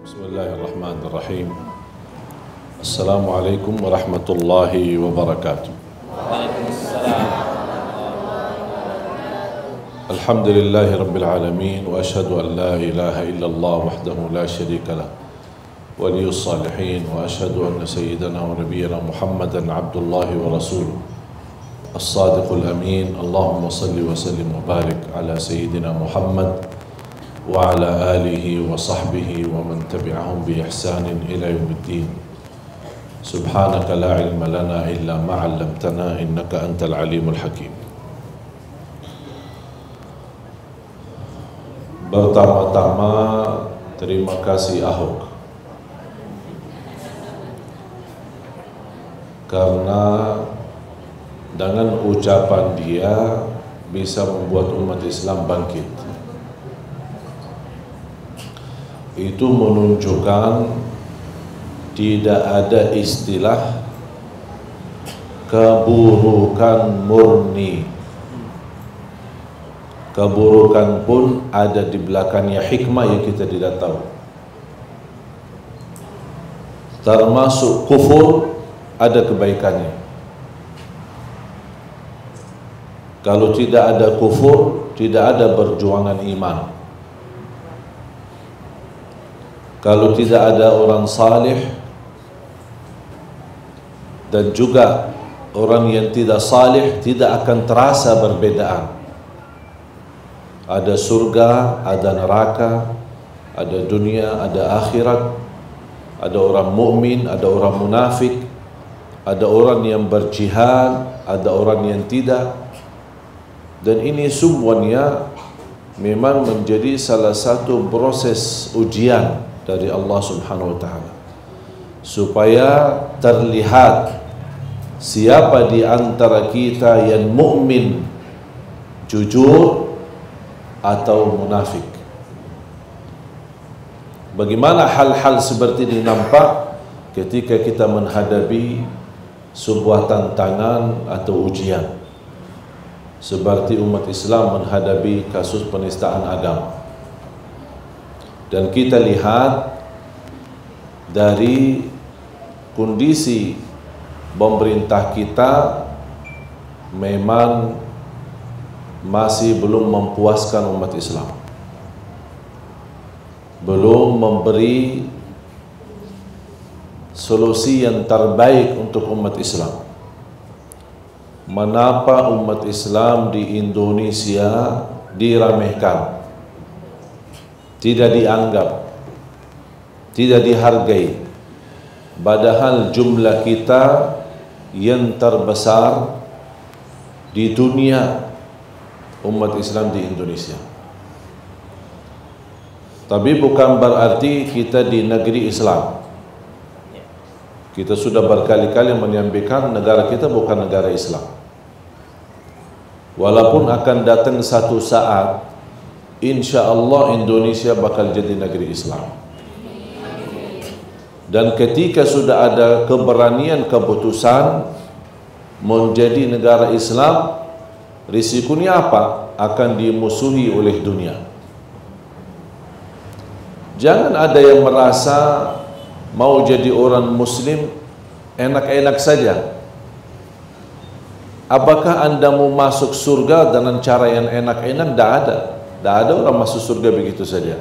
Bismillahirrahmanirrahim. Assalamualaikum warahmatullahi wabarakatuh. Alhamdulillahi rabbil alamin wa ashhadu an la ilaha illallah wahdahu la syarika lah waliyus salihin wa ashhadu anna sayyidana wa nabiyyana Muhammadan abdullahi wa rasuluh as-sadiqul amin. Allahumma salli wa sallim wa barik ala sayyidina Muhammad wa ala alihi wa sahbihi wa man tabi'ahum bi ihsanin ila yaumiddin. Subhanaka la ilma lana illa ma 'allamtana innaka antal alimul hakim. Pertama-tama terima kasih Ahok karena dengan ucapan dia bisa membuat umat Islam bangkit. Itu menunjukkan tidak ada istilah keburukan murni. Keburukan pun ada di belakangnya hikmah yang kita tidak tahu. Termasuk kufur ada kebaikannya. Kalau tidak ada kufur, tidak ada perjuangan iman. Kalau tidak ada orang salih dan juga orang yang tidak salih, tidak akan terasa perbedaan. Ada surga, ada neraka, ada dunia, ada akhirat, ada orang mukmin, ada orang munafik, ada orang yang berjihad, ada orang yang tidak. Dan ini semuanya memang menjadi salah satu proses ujian dari Allah Subhanahu wa taala supaya terlihat siapa di antara kita yang mukmin jujur atau munafik. Bagaimana hal-hal seperti ini nampak ketika kita menghadapi sebuah tantangan atau ujian seperti umat Islam menghadapi kasus penistaan agama. Dan kita lihat dari kondisi pemerintah kita memang masih belum mempuaskan umat Islam, belum memberi solusi yang terbaik untuk umat Islam. Mengapa umat Islam di Indonesia diremehkan, tidak dianggap, tidak dihargai, padahal jumlah kita yang terbesar di dunia umat Islam di Indonesia. Tapi bukan berarti kita di negeri Islam. Kita sudah berkali-kali menyampaikan negara kita bukan negara Islam. Walaupun akan datang satu saat, insya Allah Indonesia bakal jadi negeri Islam. Dan ketika sudah ada keberanian keputusan menjadi negara Islam, risikonya apa? Akan dimusuhi oleh dunia. Jangan ada yang merasa mau jadi orang muslim enak-enak saja. Apakah Anda mau masuk surga dengan cara yang enak-enak? Tidak ada. Tidak ada orang masuk surga begitu saja.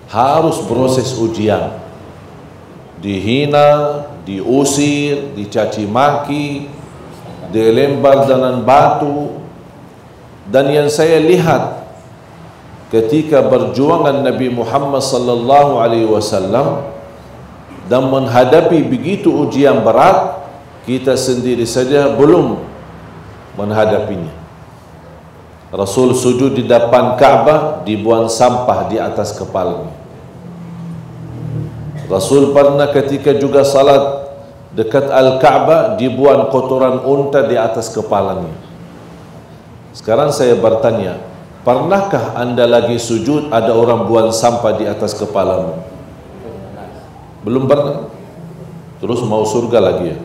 Harus proses ujian. Dihina, diusir, dicaci maki, dilempar dengan batu. Dan yang saya lihat ketika perjuangan Nabi Muhammad sallallahu alaihi wasallam dan menghadapi begitu ujian berat, kita sendiri saja belum menghadapinya. Rasul sujud di depan Ka'bah, dibuang sampah di atas kepalanya. Rasul pernah ketika juga salat dekat Al-Ka'bah, dibuang kotoran unta di atas kepalanya. Sekarang saya bertanya, pernahkah Anda lagi sujud ada orang buang sampah di atas kepalamu? Belum pernah. Terus mau surga lagi ya?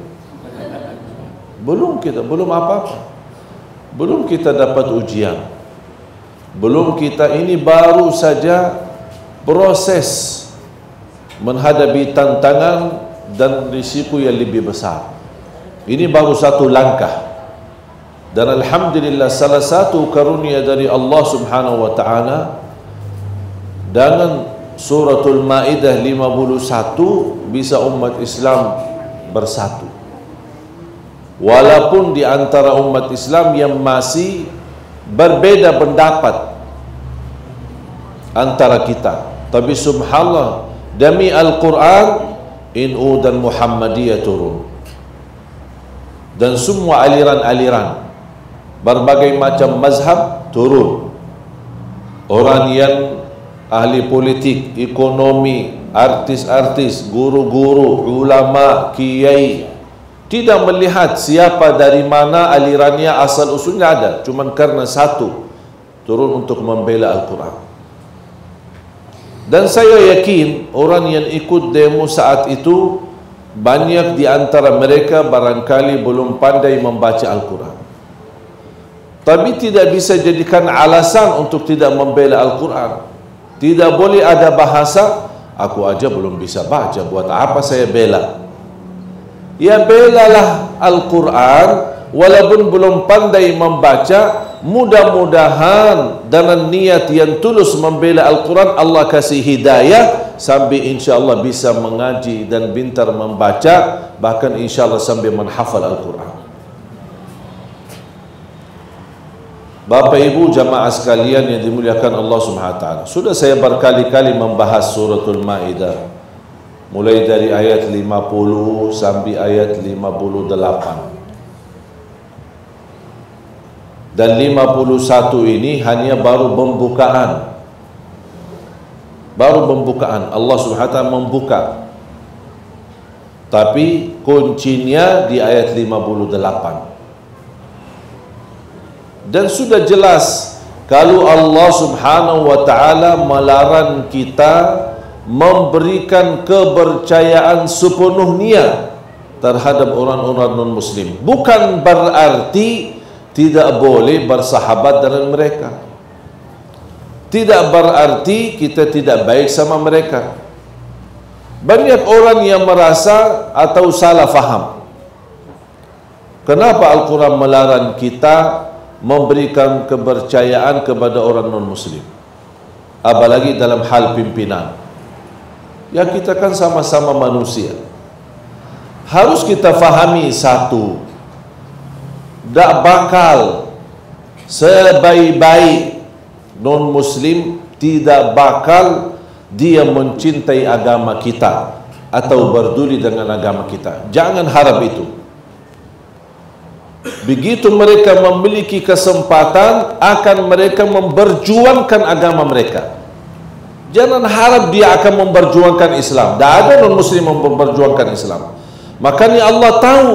Belum kita, belum apa-apa. Belum kita dapat ujian. Belum kita, ini baru saja proses menghadapi tantangan dan risiko yang lebih besar. Ini baru satu langkah. Dan alhamdulillah salah satu karunia dari Allah Subhanahu wa taala dengan suratul Maidah 51 bisa umat Islam bersatu. Walaupun di antara umat Islam yang masih berbeda pendapat antara kita, tapi subhanallah demi Al-Quran NU dan Muhammadiyah turun, dan semua aliran-aliran berbagai macam mazhab turun. Orang yang ahli politik, ekonomi, artis-artis, guru-guru, ulama, kiai, tidak melihat siapa dari mana alirannya, asal usulnya ada, cuman karena satu turun untuk membela Al-Quran. Dan saya yakin orang yang ikut demo saat itu banyak di antara mereka barangkali belum pandai membaca Al-Quran, tapi tidak bisa jadikan alasan untuk tidak membela Al-Quran. Tidak boleh ada bahasa, aku aja belum bisa baca, buat apa saya bela? Ya belalah Al-Quran, walaupun belum pandai membaca. Mudah-mudahan dengan niat yang tulus membela Al-Quran, Allah kasih hidayah sampai insyaAllah bisa mengaji dan pintar membaca, bahkan insyaAllah sampai menghafal Al-Quran. Bapak Ibu jamaah sekalian yang dimuliakan Allah Subhanahu wa taala, sudah saya berkali-kali membahas suratul Maidah mulai dari ayat 50 sampai ayat 58. Dan 51 ini hanya baru pembukaan. Baru pembukaan. Allah Subhanahu wa taala membuka. Tapi kuncinya di ayat 58. Dan sudah jelas kalau Allah Subhanahu wa taala melarang kita memberikan kepercayaan sepenuhnya terhadap orang-orang non-muslim, bukan berarti tidak boleh bersahabat dengan mereka, tidak berarti kita tidak baik sama mereka. Banyak orang yang merasa atau salah faham kenapa Al-Quran melarang kita memberikan kepercayaan kepada orang non-muslim, apalagi dalam hal pimpinan. Ya kita kan sama-sama manusia. Harus kita fahami satu, tak bakal sebaik-baik non-muslim, tidak bakal dia mencintai agama kita atau berduli dengan agama kita. Jangan harap itu. Begitu mereka memiliki kesempatan, akan mereka memperjuangkan agama mereka. Jangan harap dia akan memperjuangkan Islam. Tak ada non-muslim memperjuangkan Islam. Makanya Allah tahu,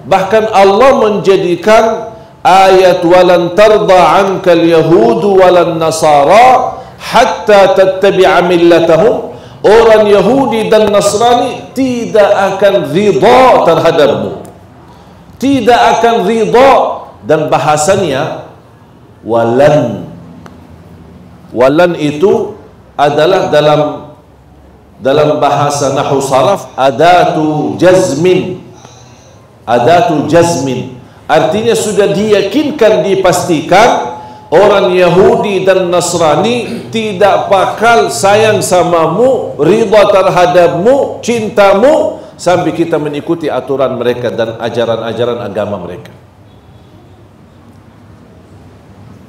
bahkan Allah menjadikan ayat walan tarda ankal yahudu walan nasara hatta tattabi'a millatahum. Orang Yahudi dan Nasrani tidak akan ridha terhadapmu, tidak akan ridha. Dan bahasanya walan, walan itu adalah dalam bahasa nahwu saraf adatu jazmin. Adatu jazmin artinya sudah diyakinkan, dipastikan orang Yahudi dan Nasrani tidak bakal sayang samamu, ridha terhadapmu, cintamu, sampai kita mengikuti aturan mereka dan ajaran-ajaran agama mereka.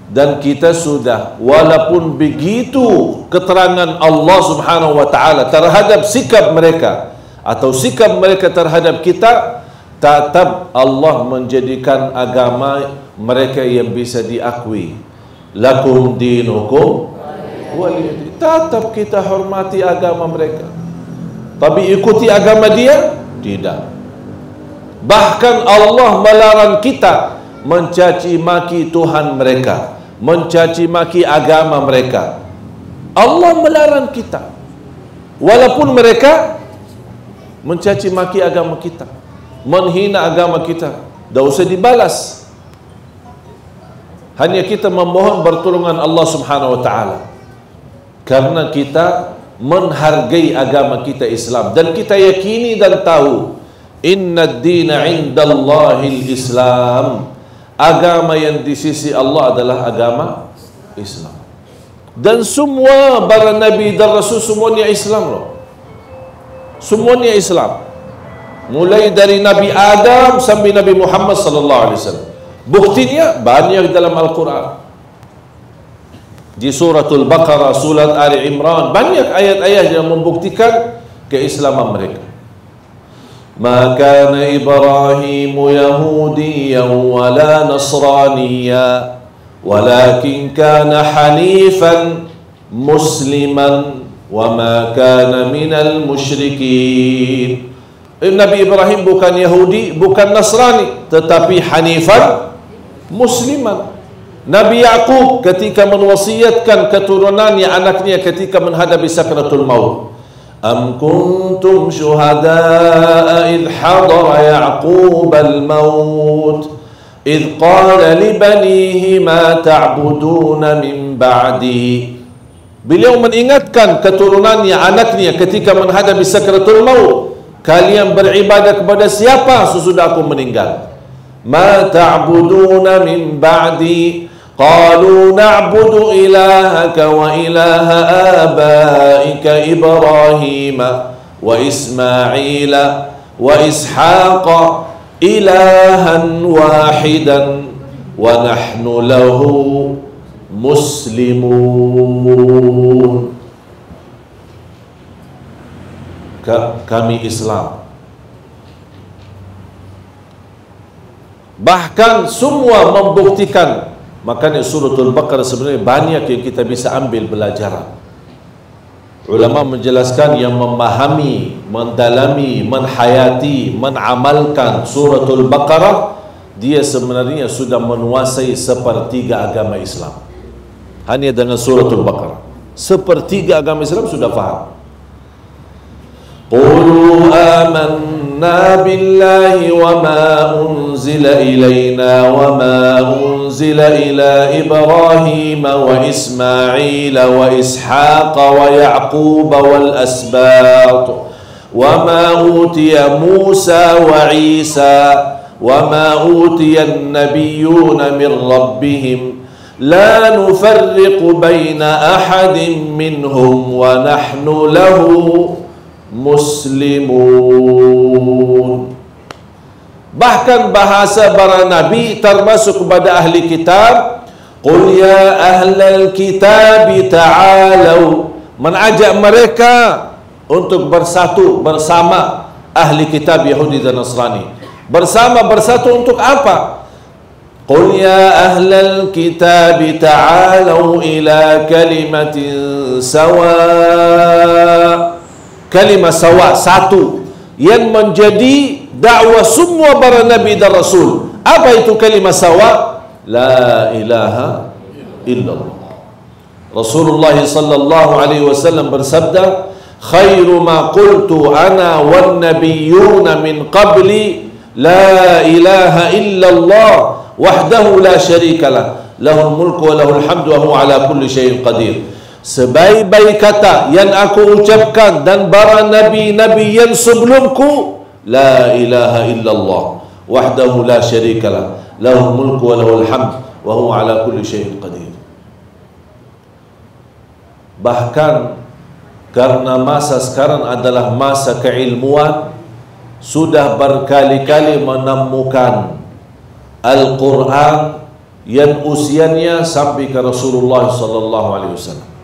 Dan kita sudah, walaupun begitu keterangan Allah Subhanahu wa taala terhadap sikap mereka atau sikap mereka terhadap kita, tetap Allah menjadikan agama mereka yang bisa diakui. Lakum dinukum waliyadin. Tetap kita hormati agama mereka, tapi ikuti agama dia tidak. Bahkan Allah melarang kita mencaci maki Tuhan mereka, mencaci maki agama mereka. Allah melarang kita, walaupun mereka mencaci maki agama kita, menghina agama kita, tak usah dibalas. Hanya kita memohon pertolongan Allah Subhanahu wa taala, karena kita menghargai agama kita Islam, dan kita yakini dan tahu inna ad-dina 'indallahil Islam, agama yang di sisi Allah adalah agama Islam. Dan semua para nabi dan rasul semuanya Islam loh. Semuanya Islam. Mulai dari Nabi Adam sampai Nabi Muhammad sallallahu alaihi wasallam. Buktinya banyak dalam Al-Quran. Di suratul Baqarah, surat Ali Imran, banyak ayat-ayat yang membuktikan keislaman mereka. Ma kana Ibrahim Yahudiyan wala Nasraniya walakin kana hanifan musliman wa ma kana minal musyrikin. Nabi Ibrahim bukan Yahudi, bukan Nasrani, tetapi hanifan musliman. Nabi Yaqub ketika menwasiatkan keturunannya, anaknya ketika menghadapi sakratul maut, am kuntum syuhada'a idh hadara Yaqub al-maut idh qala li banihi ma ta'buduna min ba'di. Beliau mengingatkan keturunannya, anaknya ketika menghadapi sakratul maut, kalian beribadah kepada siapa sesudah aku meninggal? Ma ta'buduna min ba'di qalu na'budu ilahaka wa ilaha abaika Ibrahim wa Ismaila wa Ishaqa ilahan wahidan wa nahnu lahu muslimun. Kami Islam. Bahkan semua membuktikan. Makanya suratul Baqarah sebenarnya banyak yang kita bisa ambil pelajaran. Ulama menjelaskan yang memahami, mendalami, menhayati, menamalkan suratul Baqarah, dia sebenarnya sudah menguasai sepertiga agama Islam. Hanya dengan suratul Baqarah, sepertiga agama Islam sudah faham. Qulu amanna billahi wa ma unzila ilayna wa ma unzila ila Ibrahim wa Ismail wa Ishaq wa Ya'qub wal asbat wa ma utiya Musa wa Isa wa ma utiya an-nabiyyuna min rabbihim la nufarriqu baina ahadin minhum wa nahnu lahu muslimun. Bahkan bahasa para nabi termasuk kepada ahli kitab, qul ya ahlal kitab ta'alu, mengajak mereka untuk bersatu bersama ahli kitab Yahudi dan Nasrani. Bersatu untuk apa? Qul ya ahlal kitab ta'alu ila kalimatin sawa, kalimah sawa, satu, yang menjadi dakwah semua para nabi dan rasul. Apa itu kalimah sawa? La ilaha illallah. Rasulullah sallallahu alaihi wasallam bersabda, khairu ma qultu ana wan nabiyyuna min qabli la ilaha illallah wahdahu la syarikalah lahul mulku wa lahul hamdu wa huwa ala kulli syai'in qadir. Sebaik-baik kata yang aku ucapkan dan para nabi-nabi yang sebelumku, la ilaha illallah wahdahu la syarikalah lahul mulku wa lahul hamd wa huwa ala kulli syai'in qadir. Bahkan karena masa sekarang adalah masa keilmuan, sudah berkali-kali menemukan Al-Quran yang usianya sampai ke Rasulullah sallallahu alaihi wasallam.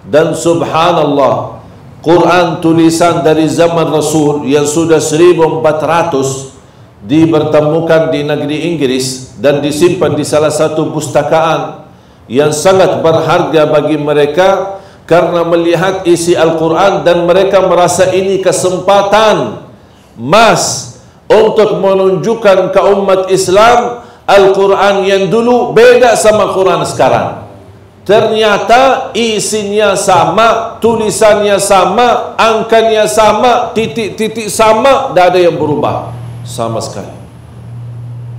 Dan subhanallah, Quran tulisan dari zaman Rasul yang sudah 1400 dipertemukan di negeri Inggris dan disimpan di salah satu pustakaan yang sangat berharga bagi mereka karena melihat isi Al-Quran, dan mereka merasa ini kesempatan emas untuk menunjukkan ke umat Islam Al-Quran yang dulu beda sama Quran sekarang. Ternyata isinya sama, tulisannya sama, angkanya sama, titik-titik sama, tidak ada yang berubah sama sekali.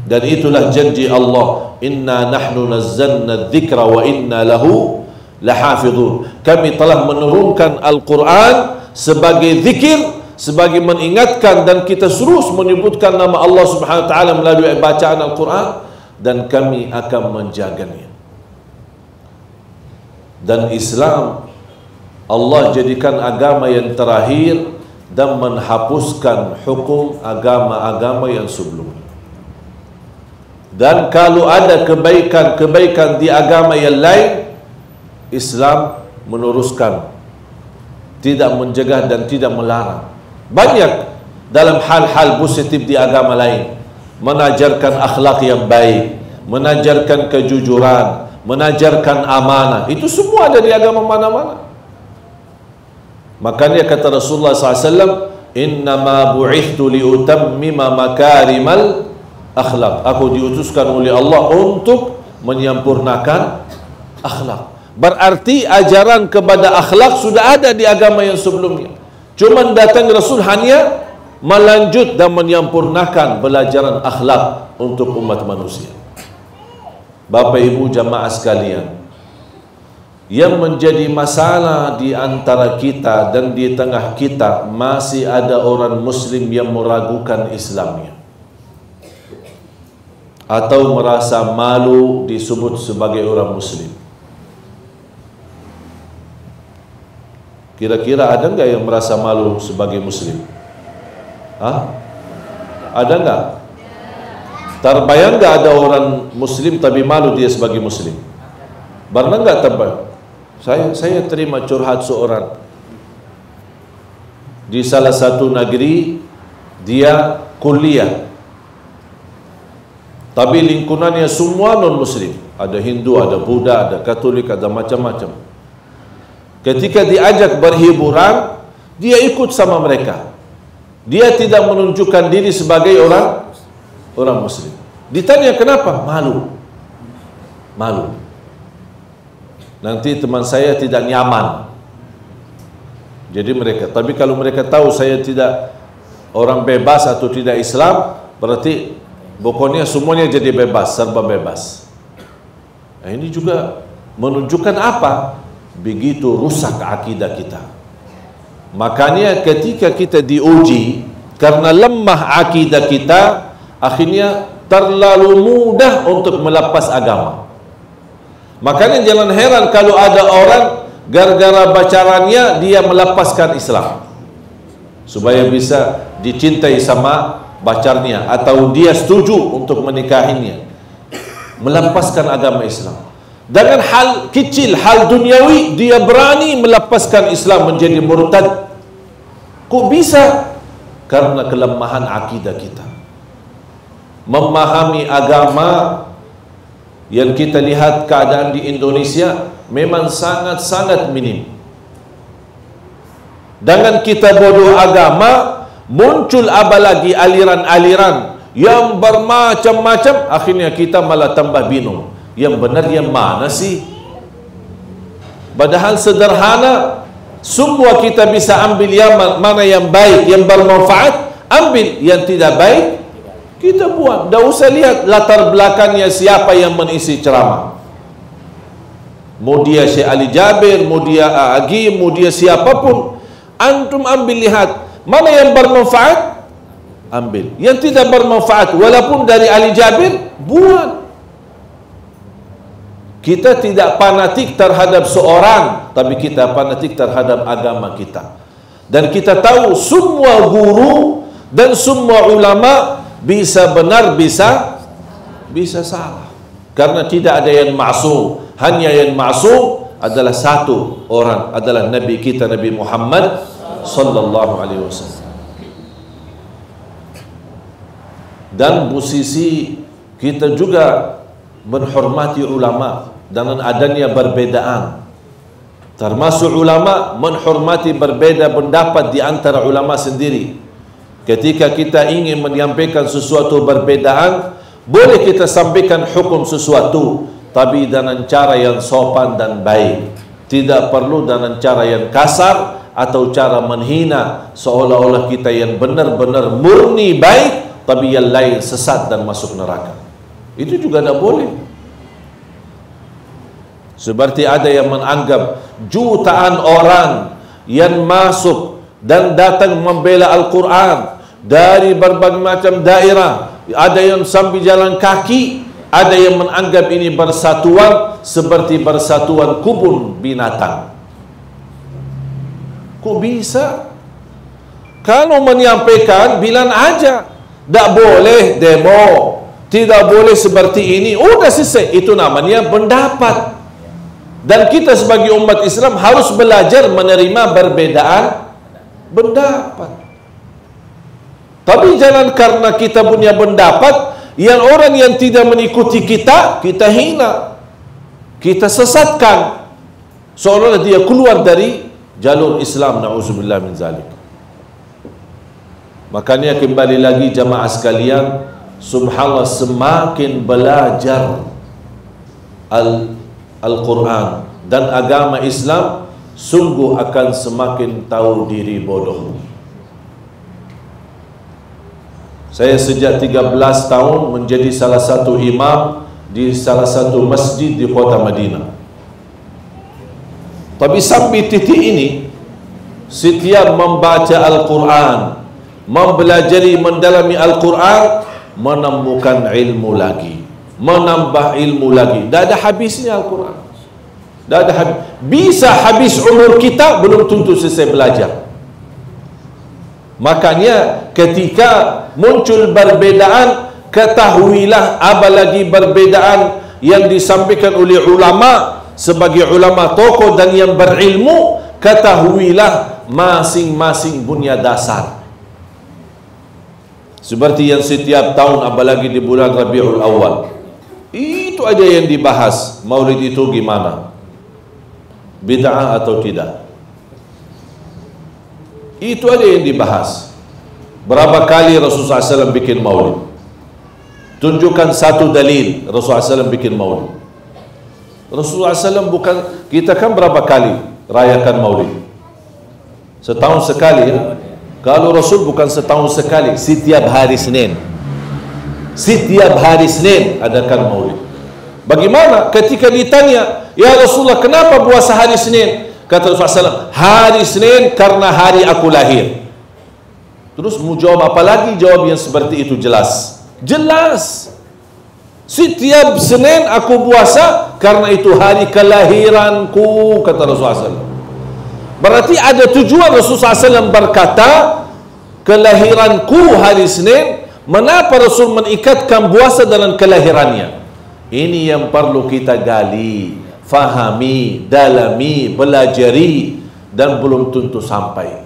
Dan itulah janji Allah, inna nahnu nazzalna dzikra wa inna lahu lahafidhun. Kami telah menurunkan Al-Quran sebagai zikir, sebagai mengingatkan, dan kita terus menyebutkan nama Allah Subhanahu wa taala melalui bacaan Al-Quran, dan kami akan menjaganya. Dan Islam Allah jadikan agama yang terakhir dan menghapuskan hukum agama-agama yang sebelumnya. Dan kalau ada kebaikan-kebaikan di agama yang lain, Islam meneruskan, tidak mencegah dan tidak melarang. Banyak dalam hal-hal positif di agama lain, mengajarkan akhlak yang baik, mengajarkan kejujuran, mengajarkan amanah. Itu semua ada di agama mana-mana. Makanya kata Rasulullah SAW, innama bu'ithtu liutammima makarimal akhlak. Aku diutuskan oleh Allah untuk menyempurnakan akhlak. Berarti ajaran kepada akhlak sudah ada di agama yang sebelumnya. Cuma datang Rasul hanya melanjut dan menyempurnakan pelajaran akhlak untuk umat manusia. Bapak Ibu jamaah sekalian, yang menjadi masalah di antara kita dan di tengah kita, masih ada orang Muslim yang meragukan Islamnya atau merasa malu disebut sebagai orang Muslim. Kira-kira ada enggak yang merasa malu sebagai Muslim? Hah? Ada enggak? Terbayang enggak ada orang Muslim tapi malu dia sebagai Muslim? Pernah enggak terbayang? Saya terima curhat seorang di salah satu negeri, dia kuliah, tapi lingkungannya semua non-Muslim. Ada Hindu, ada Buddha, ada Katolik, ada macam-macam. Ketika diajak berhiburan, dia ikut sama mereka. Dia tidak menunjukkan diri sebagai orang Muslim. Ditanya kenapa? Malu. Nanti teman saya tidak nyaman. Jadi mereka, tapi kalau mereka tahu saya tidak orang bebas atau tidak Islam, berarti pokoknya semuanya jadi bebas, serba bebas. Nah, ini juga menunjukkan apa? Begitu rusak akidah kita. Makanya ketika kita diuji karena lemah akidah kita, akhirnya terlalu mudah untuk melepas agama. Makanya jangan heran kalau ada orang gara-gara bacarannya dia melepaskan Islam supaya bisa dicintai sama pacarnya, atau dia setuju untuk menikahinya, melepaskan agama Islam. Dengan hal kecil, hal duniawi, dia berani melepaskan Islam menjadi murtad. Kok bisa? Karena kelemahan akidah kita. Memahami agama, yang kita lihat keadaan di Indonesia memang sangat-sangat minim. Dengan kita bodoh agama, muncul apalagi aliran-aliran yang bermacam-macam, akhirnya kita malah tambah bingung. Yang benar yang mana sih? Padahal sederhana, semua kita bisa ambil yang mana yang baik, yang bermanfaat, ambil. Yang tidak baik, kita buang. Tak usah lihat latar belakangnya siapa yang mengisi ceramah. Mau dia Syekh Ali Jabir, mau dia Agi, mau dia siapapun, antum ambil, lihat mana yang bermanfaat, ambil. Yang tidak bermanfaat, walaupun dari Ali Jabir, buang. Kita tidak fanatik terhadap seorang, tapi kita fanatik terhadap agama kita. Dan kita tahu semua guru dan semua ulama bisa benar, bisa salah. Karena tidak ada yang maksum. Hanya yang maksum adalah satu orang, adalah Nabi kita, Nabi Muhammad sallallahu alaihi wasallam. Dan posisi kita juga menghormati ulama dengan adanya perbedaan. Termasuk ulama menghormati berbeda pendapat di antara ulama sendiri. Ketika kita ingin menyampaikan sesuatu perbedaan, boleh kita sampaikan hukum sesuatu, tapi dengan cara yang sopan dan baik. Tidak perlu dengan cara yang kasar atau cara menghina, seolah-olah kita yang benar-benar murni baik, tapi yang lain sesat dan masuk neraka. Itu juga tidak boleh. Seperti ada yang menganggap jutaan orang yang masuk dan datang membela Al-Quran dari berbagai macam daerah, ada yang sambil jalan kaki, ada yang menganggap ini bersatuan seperti bersatuan kubun binatang. Kok bisa? Kalau menyampaikan, bilang aja. Tak boleh demo, tidak boleh seperti ini, udah selesai. Itu namanya pendapat. Dan kita sebagai umat Islam harus belajar menerima perbedaan pendapat. Tapi jangan karena kita punya pendapat, yang orang yang tidak mengikuti kita, kita hina, kita sesatkan, seolah-olah dia keluar dari jalur Islam. Na'udzubillah min zalik. Makanya kembali lagi jamaah sekalian, subhanallah, semakin belajar Al-Quran dan agama Islam, sungguh akan semakin tahu diri bodoh. Saya sejak 13 tahun menjadi salah satu imam di salah satu masjid di kota Madinah. Tapi sampai titik ini, setiap membaca Al-Quran, mempelajari, mendalami Al-Quran, menemukan ilmu lagi, menambah ilmu lagi. Tak ada habisnya Al-Quran. Tak ada habis. Bisa habis umur kita, belum tentu selesai belajar. Makanya ketika muncul perbedaan, ketahuilah, apalagi perbedaan yang disampaikan oleh ulama sebagai ulama tokoh dan yang berilmu, ketahuilah masing-masing punya dasar. Seperti yang setiap tahun, apalagi di bulan Rabiul Awal, itu aja yang dibahas. Maulid itu gimana? Bid'ah atau tidak? Itu aja yang dibahas. Berapa kali Rasulullah SAW bikin maulid? Tunjukkan satu dalil Rasulullah SAW bikin maulid. Rasulullah SAW bukan, kita kan berapa kali rayakan maulid? Setahun sekali ya? Kalau Rasul bukan setahun sekali, setiap hari Senin. Setiap hari Senin adakan maulid. Bagaimana ketika ditanya, ya Rasulullah, kenapa puasa hari Senin? Kata Rasulullah SAW, hari Senin karena hari aku lahir. Terus mau jawab apa lagi? Jawab yang seperti itu jelas. Jelas. Setiap Senin aku puasa karena itu hari kelahiranku, kata Rasulullah SAW. Berarti ada tujuan Rasulullah SAW berkata, kelahiranku hari Senin. Mengapa Rasul mengikatkan puasa dalam kelahirannya? Ini yang perlu kita gali, fahami, dalami, belajari, dan belum tentu sampai.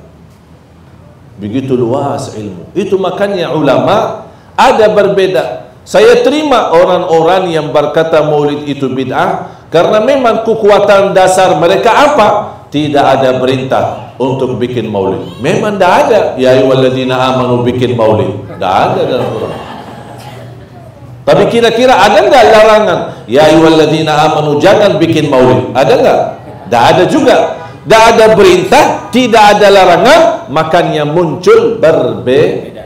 Begitu luas ilmu. Itu makanya ulama ada berbeda. Saya terima orang-orang yang berkata maulid itu bid'ah, karena memang kekuatan dasar mereka apa? Tidak ada perintah untuk bikin maulid. Memang tidak ada. Ya ayyuhalladzina amanu bikin maulid. Tidak ada dalam Quran. Tapi kira-kira ada enggak larangan? Ya ayyuhalladzina amanu jangan bikin maulid. Ada enggak? Tidak ada juga. Tidak ada perintah, tidak ada larangan, makanya muncul berbeda.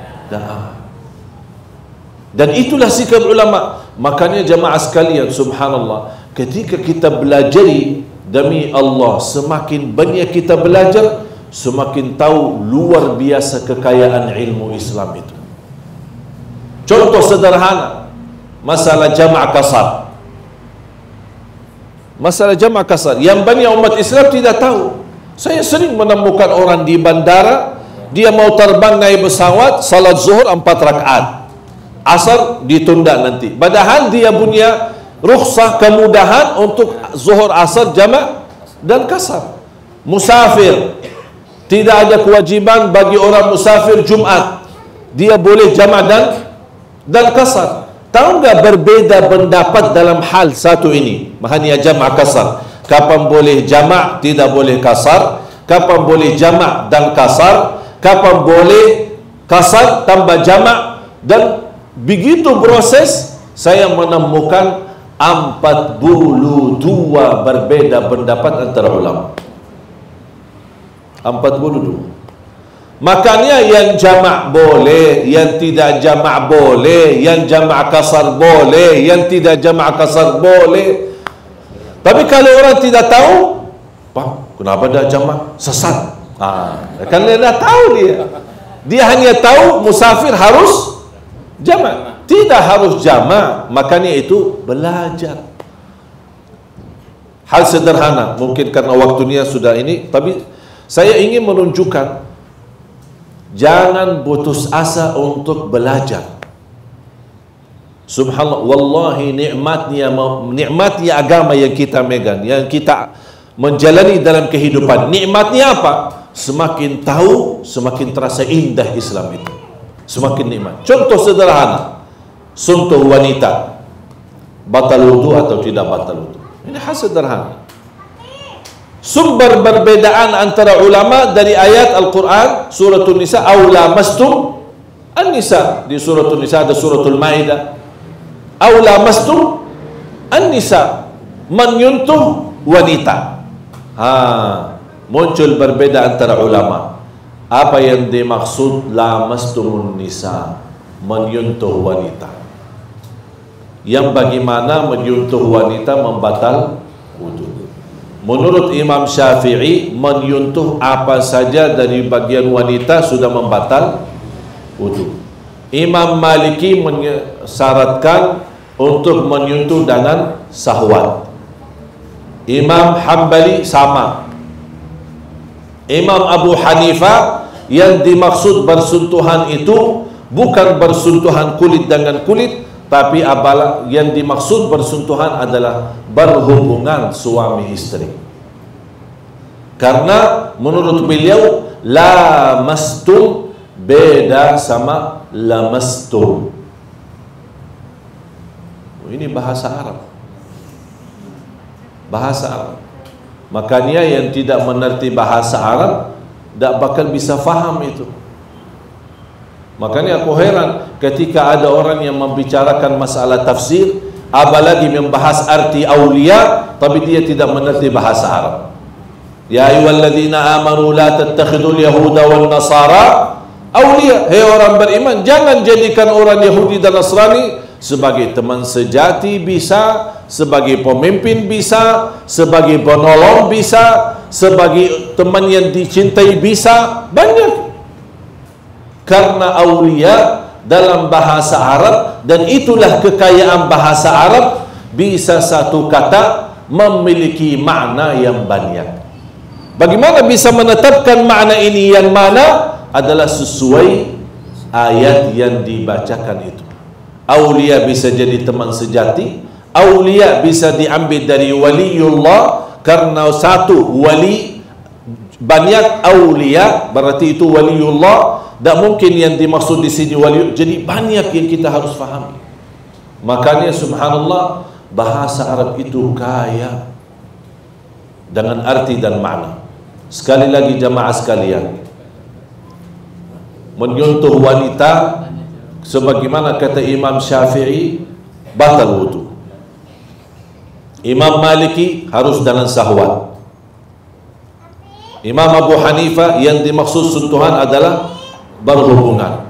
Dan itulah sikap ulama. Makanya jamaah sekalian, subhanallah, ketika kita belajari, demi Allah, semakin banyak kita belajar, semakin tahu luar biasa kekayaan ilmu Islam itu. Contoh sederhana, masalah jama' kasar. Masalah jama' kasar yang banyak umat Islam tidak tahu. Saya sering menemukan orang di bandara, dia mau terbang naik pesawat, salat zuhur 4 rakaat, asar ditunda nanti. Padahal dia punya rukhsah, kemudahan untuk zuhur, asar, jama' dan kasar. Musafir, tidak ada kewajiban bagi orang musafir Jumat, dia boleh jama' dan kasar. Tahu nggak berbeda pendapat dalam hal satu ini? Makanya jama' kasar. Kapan boleh jama', tidak boleh kasar? Kapan boleh jama' dan kasar? Kapan boleh kasar tambah jama'? Dan begitu proses, saya menemukan 42 berbeda pendapat antara ulama. 42. Makanya yang jama' boleh, yang tidak jama' boleh, yang jama' kasar boleh, yang tidak jama' kasar boleh. Tapi kalau orang tidak tahu, Pak, kenapa dah jamak? Sesat. Kan dia dah tahu dia hanya tahu musafir harus jamak, tidak harus jamak. Makanya itu belajar. Hal sederhana, mungkin karena waktunya sudah ini, tapi saya ingin menunjukkan jangan putus asa untuk belajar. Subhanallah, wallahi nikmatnya agama yang kita megang, yang kita menjalani dalam kehidupan. Nikmatnya apa? Semakin tahu, semakin terasa indah Islam itu. Semakin nikmat. Contoh sederhana, sentuh wanita, batal wudu atau tidak batal wudu. Ini hal sederhana. Sumber perbedaan antara ulama dari ayat Al-Quran suratul Nisa, aula mastum an-nisa. Di suratul Nisa ada suratul Maidah, aula mastum an-nisa, menyentuh wanita. Muncul berbeda antara ulama. Apa yang dimaksud lamastumun nisa, menyentuh wanita? Yang bagaimana menyentuh wanita membatal wudu? Menurut Imam Syafi'i, menyentuh apa saja dari bagian wanita sudah membatal wudu. Imam Maliki mensyaratkan untuk menyentuh dengan sahwat. Imam Hambali sama. Imam Abu Hanifah, yang dimaksud bersentuhan itu bukan bersentuhan kulit dengan kulit, tapi yang dimaksud bersentuhan adalah berhubungan suami istri. Karena menurut beliau lamastum beda sama lamastum. Ini bahasa Arab. Bahasa Arab. Makanya yang tidak mengerti bahasa Arab tak bakal bisa faham itu. Makanya aku heran ketika ada orang yang membicarakan masalah tafsir, apalagi membahas arti aulia, tapi dia tidak mengerti bahasa Arab. Ya ayyuhalladzina amanu la tattakhidul yahuda wan nasara aulia. Hei orang beriman, jangan jadikan orang Yahudi dan Nasrani sebagai teman sejati. Bisa sebagai pemimpin, bisa sebagai penolong, bisa sebagai teman yang dicintai, bisa banyak. Karena aulia dalam bahasa Arab, dan itulah kekayaan bahasa Arab, bisa satu kata memiliki makna yang banyak. Bagaimana bisa menetapkan makna ini yang mana adalah sesuai ayat yang dibacakan itu. Aulia bisa jadi teman sejati. Aulia bisa diambil dari waliullah, karena satu wali, banyak aulia, berarti itu waliullah. Tak mungkin yang dimaksud di sini wali. Jadi banyak yang kita harus fahami. Makanya subhanallah, bahasa Arab itu kaya dengan arti dan makna. Sekali lagi jamaah sekalian, menyentuh wanita sebagaimana kata Imam Syafi'i batal wudu. Imam Maliki harus dengan sahwat. Imam Abu Hanifah yang dimaksud sentuhan adalah berhubungan.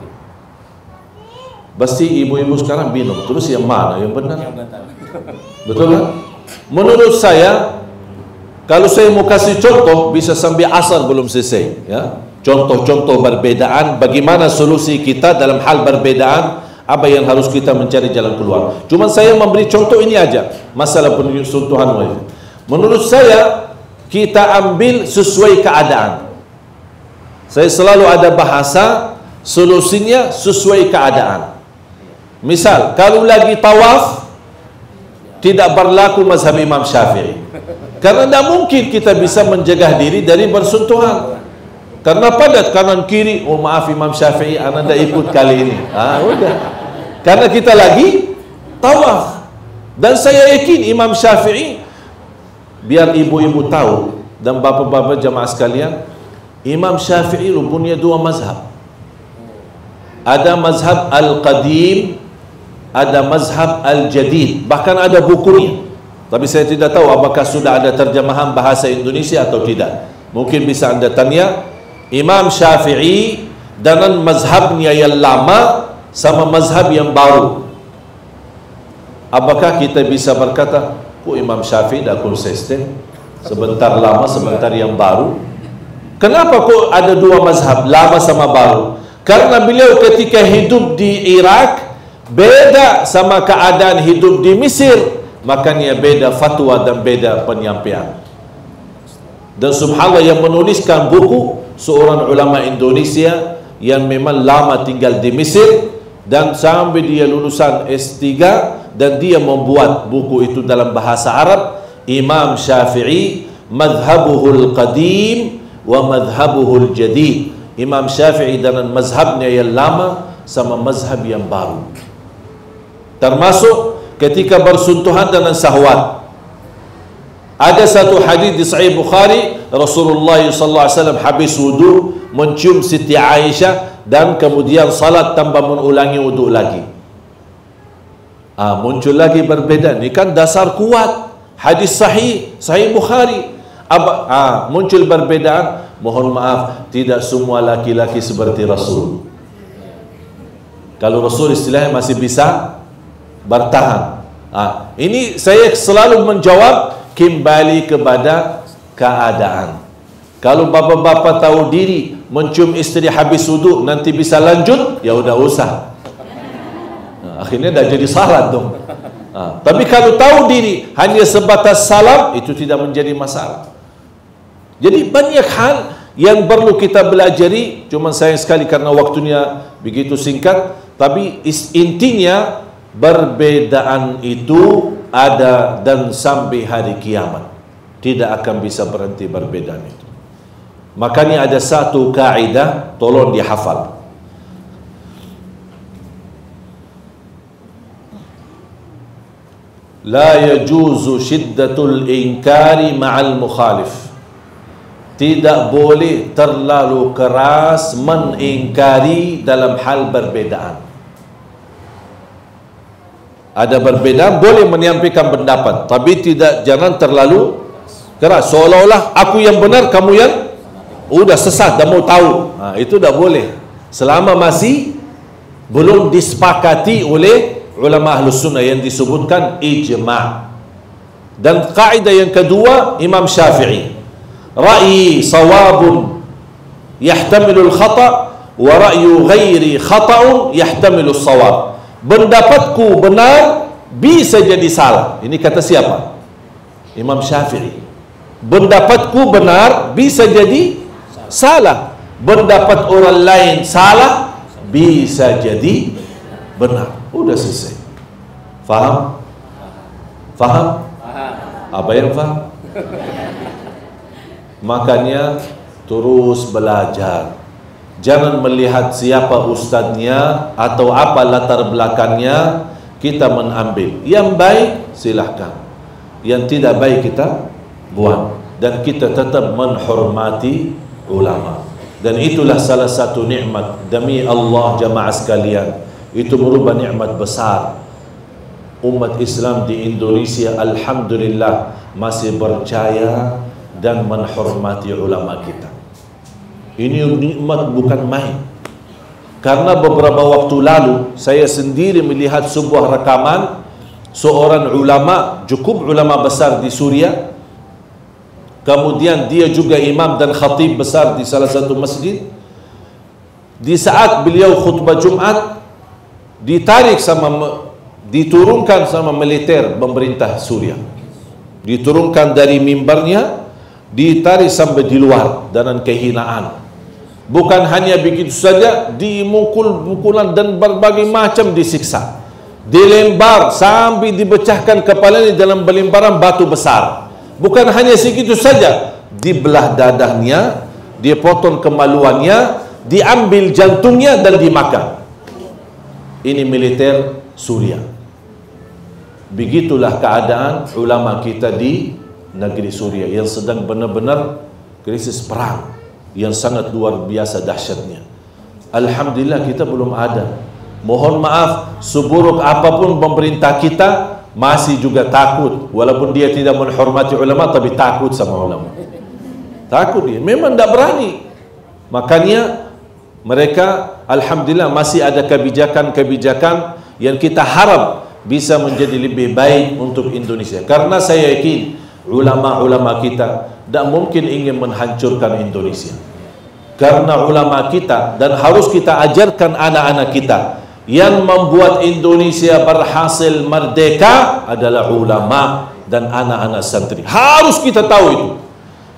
Pasti ibu-ibu sekarang bingung, terus yang mana yang benar? Betul kan? Menurut saya, kalau saya mau kasih contoh, bisa sampai asar belum selesai, ya. Contoh-contoh perbedaan, bagaimana solusi kita dalam hal perbedaan, apa yang harus kita mencari jalan keluar. Cuma saya memberi contoh ini aja, masalah sentuhan wanita. Menurut saya, kita ambil sesuai keadaan. Saya selalu ada bahasa, solusinya sesuai keadaan. Misal, kalau lagi tawaf, tidak berlaku mazhab Imam Syafi'i. Karena tidak mungkin kita bisa menjaga diri dari bersentuhan. Karena padat kanan kiri. Oh maaf Imam Syafi'i, anda tidak ikut kali ini. Udah. Karena kita lagi tawaf. Dan saya yakin Imam Syafi'i, biar ibu-ibu tahu dan bapak-bapak jamaah sekalian, Imam Syafi'i punya dua mazhab. Ada mazhab al-qadim, ada mazhab al-jadid. Bahkan ada bukunya. Tapi saya tidak tahu apakah sudah ada terjemahan bahasa Indonesia atau tidak. Mungkin bisa anda tanya Imam Syafi'i dengan mazhabnya yang lama sama mazhab yang baru. Apakah kita bisa berkata Kok Imam Syafi'i dah konsisten? Sebentar lama, sebentar yang baru. Kenapa kok ada dua mazhab, lama sama baru? Karena beliau ketika hidup di Iraq beda sama keadaan hidup di Mesir. Makanya beda fatwa dan beda penyampaian. Dan subhanallah, yang menuliskan buku seorang ulama Indonesia yang memang lama tinggal di Mesir, dan sampai dia lulusan S3, dan dia membuat buku itu dalam bahasa Arab. Imam Syafi'i madhabuhul qadim wa madhabuhul jadid. Imam Syafi'i dengan mazhabnya yang lama sama mazhab yang baru, termasuk ketika bersentuhan dengan syahwat. Ada satu hadis di Sahih Bukhari, Rasulullah SAW habis wudu mencium Siti Aisyah dan kemudian salat tanpa mengulangi wudu lagi. Muncul lagi berbeda. Ini kan dasar kuat, hadis sahih, Sahih Bukhari. Muncul perbedaan. Mohon maaf, tidak semua laki-laki seperti Rasul. Kalau Rasul istilahnya masih bisa bertahan. Ini saya selalu menjawab kembali kepada keadaan. Kalau bapak-bapak tahu diri mencium istri habis wudu nanti bisa lanjut, ya udah usah. Akhirnya dah jadi syarat dong. Tapi kalau tahu diri hanya sebatas salam, itu tidak menjadi masalah. Jadi banyak hal yang perlu kita belajari. Cuma sayang sekali karena waktunya begitu singkat. Tapi intinya perbedaan itu ada dan sampai hari kiamat tidak akan bisa berhenti perbedaan itu. Makanya ada satu kaidah, tolong dihafal. La yajuzu shiddatul inkari ma'al mukhalif. Tidak boleh terlalu keras mengingkari dalam hal perbedaan. Ada perbedaan, boleh menyampaikan pendapat, tapi jangan terlalu keras. Seolah-olah aku yang benar, kamu yang udah sesat, dah mau tahu. Itu dah boleh. Selama masih belum disepakati oleh ulama ahlus sunnah yang disebutkan ijma'. Dan kaidah yang kedua, Imam Syafi'i, ra'yi sawabun yahtamilul khata' wa ra'yu ghairi khata'un yahtamilul sawab. Pendapatku benar bisa jadi salah. Ini kata siapa? Imam Syafi'i. Pendapatku benar bisa jadi salah. Pendapat orang lain salah bisa jadi benar. Udah selesai. Faham? Faham? Apa yang faham? Makanya terus belajar. Jangan melihat siapa ustadznya atau apa latar belakangnya kita mengambil. Yang baik silahkan, yang tidak baik kita buang. Dan kita tetap menghormati ulama. Dan itulah salah satu nikmat demi Allah jamaah sekalian. Itu merupakan nikmat besar. Umat Islam di Indonesia alhamdulillah masih percaya dan menghormati ulama kita. Ini nikmat bukan main. Karena beberapa waktu lalu saya sendiri melihat sebuah rekaman seorang ulama, cukup ulama besar di Suria. Kemudian dia juga imam dan khatib besar di salah satu masjid. Di saat beliau khutbah Jumat, diturunkan sama militer pemerintah Suria. Diturunkan dari mimbarnya, ditarik sampai di luar dengan kehinaan. Bukan hanya begitu saja, dimukul-mukulan dan berbagai macam disiksa. Dilembar sampai dipecahkan kepalanya dalam belembaran batu besar. Bukan hanya segitu saja, dibelah dadahnya, dipotong kemaluannya, diambil jantungnya dan dimakan. Ini militer Suria. Begitulah keadaan ulama kita di negeri Suria yang sedang benar-benar krisis perang yang sangat luar biasa dahsyatnya. Alhamdulillah kita belum ada. Mohon maaf, seburuk apapun pemerintah kita masih juga takut. Walaupun dia tidak menghormati ulama, tapi takut sama ulama. Takut dia, memang tidak berani. Makanya mereka alhamdulillah masih ada kebijakan-kebijakan yang kita harap bisa menjadi lebih baik untuk Indonesia. Karena saya yakin ulama-ulama kita tidak mungkin ingin menghancurkan Indonesia. Karena ulama kita, dan harus kita ajarkan anak-anak kita, yang membuat Indonesia berhasil merdeka adalah ulama dan anak-anak santri. Harus kita tahu itu.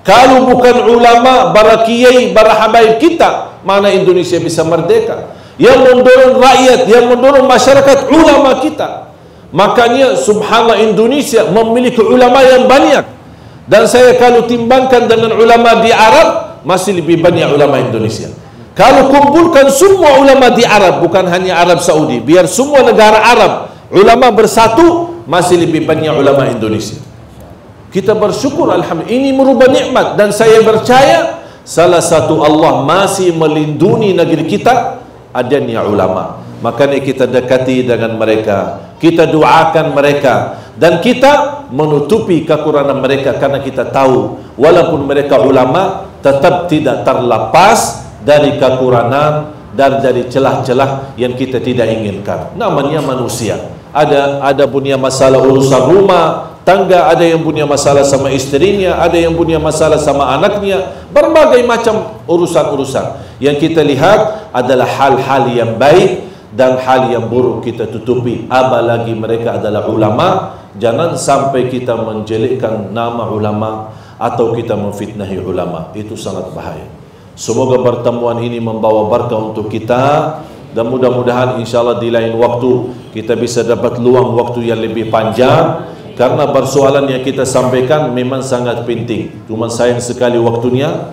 Kalau bukan ulama, para kiai, para habaib kita, mana Indonesia bisa merdeka? Yang mendorong rakyat, yang mendorong masyarakat, ulama kita. Makanya subhanallah, Indonesia memiliki ulama yang banyak. Dan saya kalau timbangkan dengan ulama di Arab, masih lebih banyak ulama Indonesia. Kalau kumpulkan semua ulama di Arab, bukan hanya Arab Saudi, biar semua negara Arab ulama bersatu, masih lebih banyak ulama Indonesia. Kita bersyukur alhamdulillah, ini merubah nikmat. Dan saya percaya salah satu Allah masih melindungi negeri kita adanya ulama. Makanya kita dekati dengan mereka, kita doakan mereka, dan kita menutupi kekurangan mereka, karena kita tahu walaupun mereka ulama, tetap tidak terlepas dari kekurangan dan dari celah-celah yang kita tidak inginkan. Namanya manusia. Ada punya masalah urusan rumah tangga, ada yang punya masalah sama istrinya, ada yang punya masalah sama anaknya, berbagai macam urusan-urusan. Yang kita lihat adalah hal-hal yang baik dan hal yang buruk kita tutupi. Apalagi mereka adalah ulama. Jangan sampai kita menjelekkan nama ulama atau kita memfitnahi ulama. Itu sangat bahaya. Semoga pertemuan ini membawa berkah untuk kita, dan mudah-mudahan insyaAllah di lain waktu kita bisa dapat luang waktu yang lebih panjang, karena persoalan yang kita sampaikan memang sangat penting. Cuma sayang sekali waktunya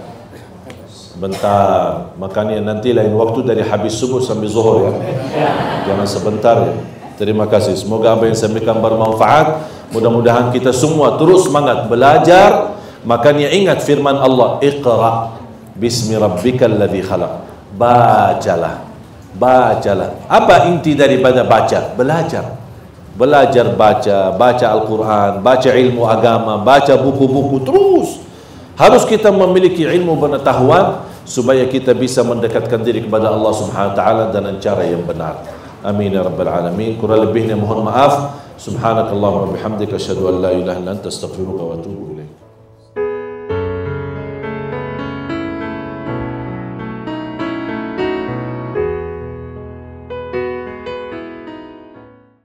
sebentar. Makanya nanti lain waktu dari habis subuh sampai zuhur ya, jangan sebentar ya. Terima kasih. Semoga apa yang saya sampaikan bermanfaat. Mudah-mudahan kita semua terus semangat belajar. Makanya ingat firman Allah, Iqra bismi rabbikal ladzi khalaq. Bacalah. Bacalah. Apa inti daripada baca? Belajar. Belajar baca Al-Quran, baca ilmu agama, baca buku-buku terus. Harus kita memiliki ilmu pengetahuan supaya kita bisa mendekatkan diri kepada Allah Subhanahu wa taala dengan cara yang benar. Amin ya rabbal alamin. Kurang lebihnya mohon maaf. Subhanakallahumma wa bihamdika asyhadu an la ilaha illa anta astaghfiruka wa atubu ilaik.